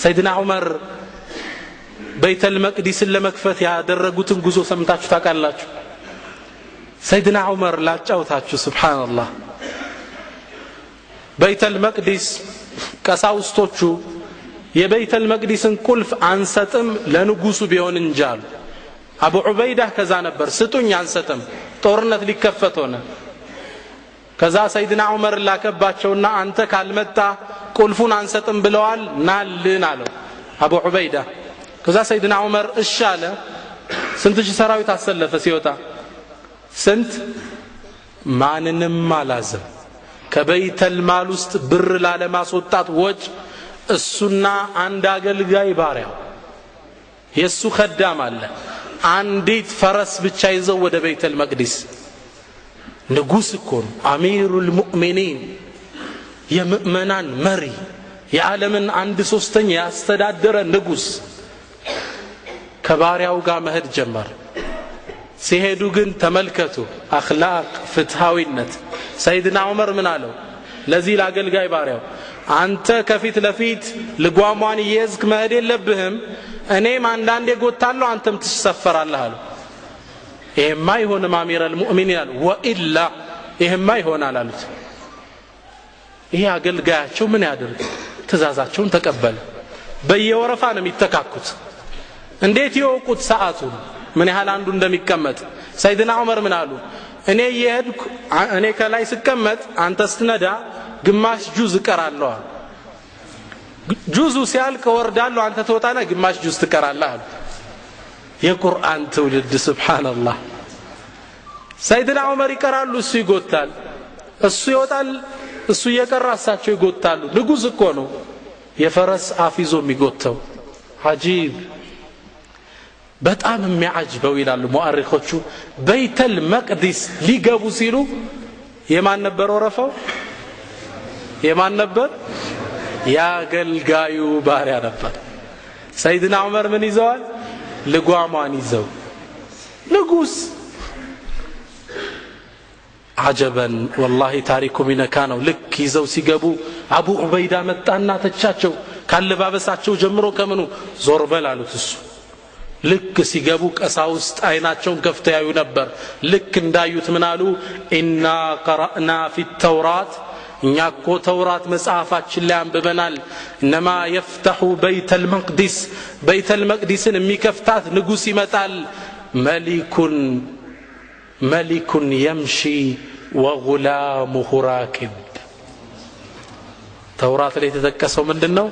سيدنا عمر بيت المقدس ለመክፈት ያደረጉትን ጉዞ ሰምታችሁ ታውቃላችሁ سيدنا عمر ላጫውታችሁ ሱብሃንአላህ بيت المقدس ቀሳውስቶቹ የبيت المقدسን ቁልፍ አንሰጥም ለንጉሱ ቢሆን እንጃል አቡ ዑበይዳ ከዛ ነበር ስጡኝ አንሰጥም ጦርነት ሊከፈት ሆነ ከዛ ሰይድና ዑመር ላከባቸውና አንተ ካልመጣ ቁልፉን አንሰጥም ብለዋል ናልን አለው አቡ ዑበይዳ ከዛ ሰይድና ዑመር እሺ አለ ስንት ሺህ ሰራዊት አሰለፈ ሲወጣ ስንት ማንንም አላዘም ከበይተል ማል ውስጥ ብር ላለማስወጣት ወጭ እሱና አንድ አገልጋይ ባሪያው የሱ خدام አለ አንዲት ፈረስ ብቻ ይዘው ወደ በይተል መቅዲስ ንጉስ እኮ አሚሩል ሙእሚኒን የሙእመናን መሪ የዓለምን 1/3 ያስተዳደረ ንጉስ ከባሪያው ጋር መሄድ ጀመረ ሲሄዱ ግን ተመልከቱ አኽላቅ ፍትሃዊነት ሰይድና ዑመር ምን አለው ለዚህ ለአገልጋይ ባሪያው አንተ ከፊት ለፊት ልጓሟን ይዝክ መሄድ የለብህም እኔም አንዳንዴ ጎታለሁ አንተም ትሰፈራለህ አለው ይሄማ ይሆንም አሚራል ሙእሚኒን አለ ወኢላ ይሄማ ይሆናል አሉት ይሄ አገልጋያቸው ምን ያደርግ ትእዛዛቸውን ተቀበለ በየወረፋ ነው የሚተካኩት እንዴት ይወቁት ሰዓቱን ምን ያህል አንዱ እንደሚቀመጥ ሰይድና ዑመር ምን አሉ እኔ ይሄድኩ እኔ ከላይ ስቀመጥ አንተ ስትነዳ ግማሽ ጁዝ እቀራለሁ ጁዙ ሲያልቅ ወርዳለሁ አንተ ተወጣና ግማሽ ጁዝ ትቀራለህ አሉ የቁርአን ትውልድ ሱብሃንአላህ ሰይድና ዑመር ይቀራሉ እሱ ይጎታል እሱ ይወጣል እሱ እየቀራሳቸው ይጎታሉ ንጉስ እኮ ነው የፈረስ አፊዞ የሚጎተው አጂብ በጣም የሚያጅበው ይላሉ ሙአሪኾቹ በይተል መቅዲስ ሊገቡ ሲሉ የማን ነበር ወረፈው የማን ነበር ያገልጋዩ ባሪያ ነበር ሰይድና ዑመር ምን ይዘዋል ልጓሟን ይዘው ንጉስ አጀበን والله ታሪኩ ሚነካ ነው ልክ ይዘው ሲገቡ አቡ ዑበይዳ መጣና ተቻቸው ካለባበሳቸው ጀምሮ ከመኑ ዞር በል አሉት እሱ ልክ ሲገቡ ቀሳውስት አይናቸውን ከፍተው ያዩ ነበር ልክ እንዳዩት ምን አሉ ኢና ቀራእና ፊ ተውራት እኛ እኮ ተውራት መጽሐፋችን ላይ አንብበናል እነማ يفتح بيت المقدسን የሚከፍታት ንጉስ ይመጣል ملك يمشي وغلامه راكب ተውራት ላይ ተጠቀሰው ምንድነው